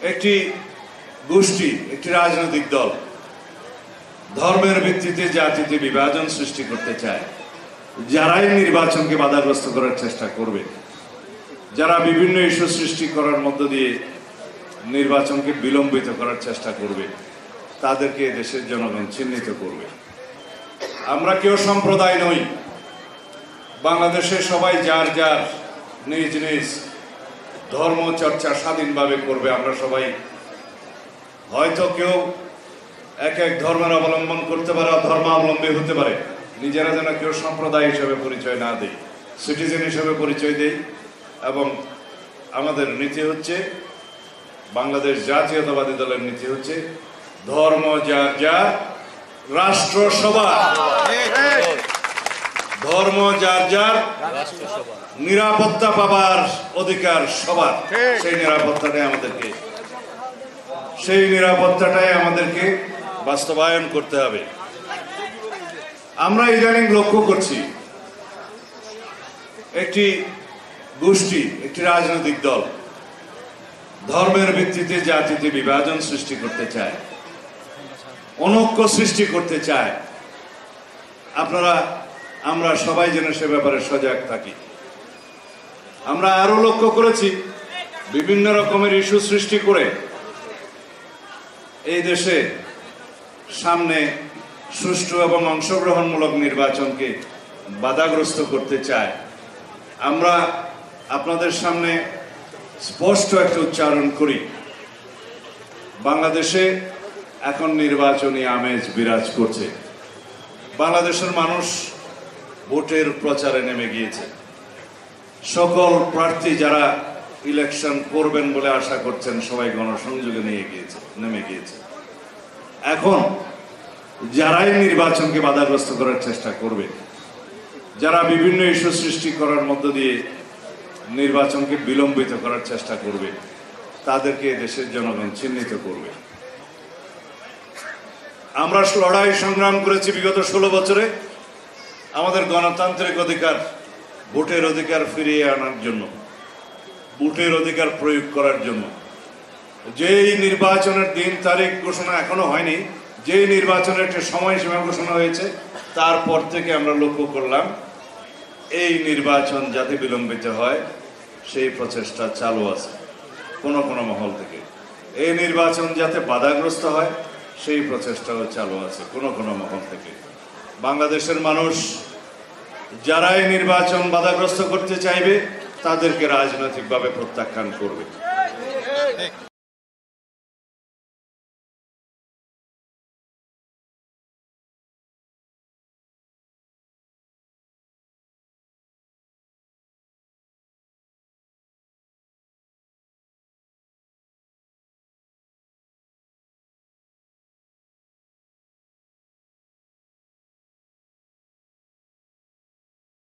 একটি গোষ্ঠী, একটি রাজনৈতিক দল ধর্মের ভিত্তিতে জাতিতে বিভাজন সৃষ্টি করতে চায়, যারাই নির্বাচনকে বাধাগ্রস্ত করার চেষ্টা করবে, যারা বিভিন্ন ইস্যু সৃষ্টি করার মধ্য দিয়ে নির্বাচনকে বিলম্বিত করার চেষ্টা করবে, তাদেরকে দেশের জনগণ চিহ্নিত করবে। আমরা কেউ সম্প্রদায় নই। বাংলাদেশে সবাই যার যার নিজ নিজ ধর্ম চর্চা স্বাধীনভাবে করবে। আমরা সবাই হয়তো কেউ এক এক ধর্মের অবলম্বন করতে পারে, ধর্মাবলম্বী হতে পারে। নিজেরা যেন কেউ সম্প্রদায় হিসেবে পরিচয় না দেয়, সিটিজেন হিসেবে পরিচয় দেয়। এবং আমাদের নীতি হচ্ছে, বাংলাদেশ জাতীয়তাবাদী দলের নীতি হচ্ছে ধর্ম যার যার, রাষ্ট্র সবার। ধর্ম যার যার, নিরাপত্তা পাবার অধিকার সবার। সেই নিরাপত্তাটাই আমাদেরকে বাস্তবায়ন করতে হবে। আমরা ইদানিং লক্ষ্য করছি একটি গোষ্ঠী, একটি রাজনৈতিক দল ধর্মের ভিত্তিতে জাতিতে বিভাজন সৃষ্টি করতে চায়, অনৈক্য সৃষ্টি করতে চায়। আমরা সবাই যেন সে ব্যাপারে সজাগ থাকি। আমরা আরো লক্ষ্য করেছি বিভিন্ন রকমের ইস্যু সৃষ্টি করে এই দেশে সামনে সুষ্ঠু এবং অংশগ্রহণমূলক নির্বাচনকে বাধাগ্রস্ত করতে চায়। আমরা আপনাদের সামনে স্পষ্ট একটা উচ্চারণ করি, বাংলাদেশে এখন নির্বাচনী আমেজ বিরাজ করছে। বাংলাদেশের মানুষ ভোটের প্রচারে নেমে গিয়েছে। সকল প্রার্থী যারা ইলেকশন করবেন বলে আশা করছেন সবাই গণসংযোগে নেমে গিয়েছে। এখন যারাই নির্বাচনকে বাধাগ্রস্ত করার চেষ্টা করবে, যারা বিভিন্ন ইস্যু সৃষ্টি করার মধ্য দিয়ে নির্বাচনকে বিলম্বিত করার চেষ্টা করবে, তাদেরকে দেশের জনগণ চিহ্নিত করবে। আমরা লড়াই সংগ্রাম করেছি বিগত 16 বছরে আমাদের গণতান্ত্রিক অধিকার, ভোটের অধিকার ফিরিয়ে আনার জন্য, ভোটের অধিকার প্রয়োগ করার জন্য। যেই নির্বাচনের দিন তারিখ ঘোষণা এখনো হয়নি, যেই নির্বাচনের একটা সময়সীমা ঘোষণা হয়েছে, তারপর থেকে আমরা লক্ষ্য করলাম এই নির্বাচন যাতে বিলম্বিত হয় সেই প্রচেষ্টা চালু আছে কোনো কোনো মহল থেকে। এই নির্বাচন যাতে বাধাগ্রস্ত হয় সেই প্রচেষ্টাও চালু আছে কোনো কোনো মহল থেকে। বাংলাদেশের মানুষ যারাই নির্বাচন বাধাগ্রস্ত করতে চাইবে তাদেরকে রাজনৈতিকভাবে প্রত্যাখ্যান করবে।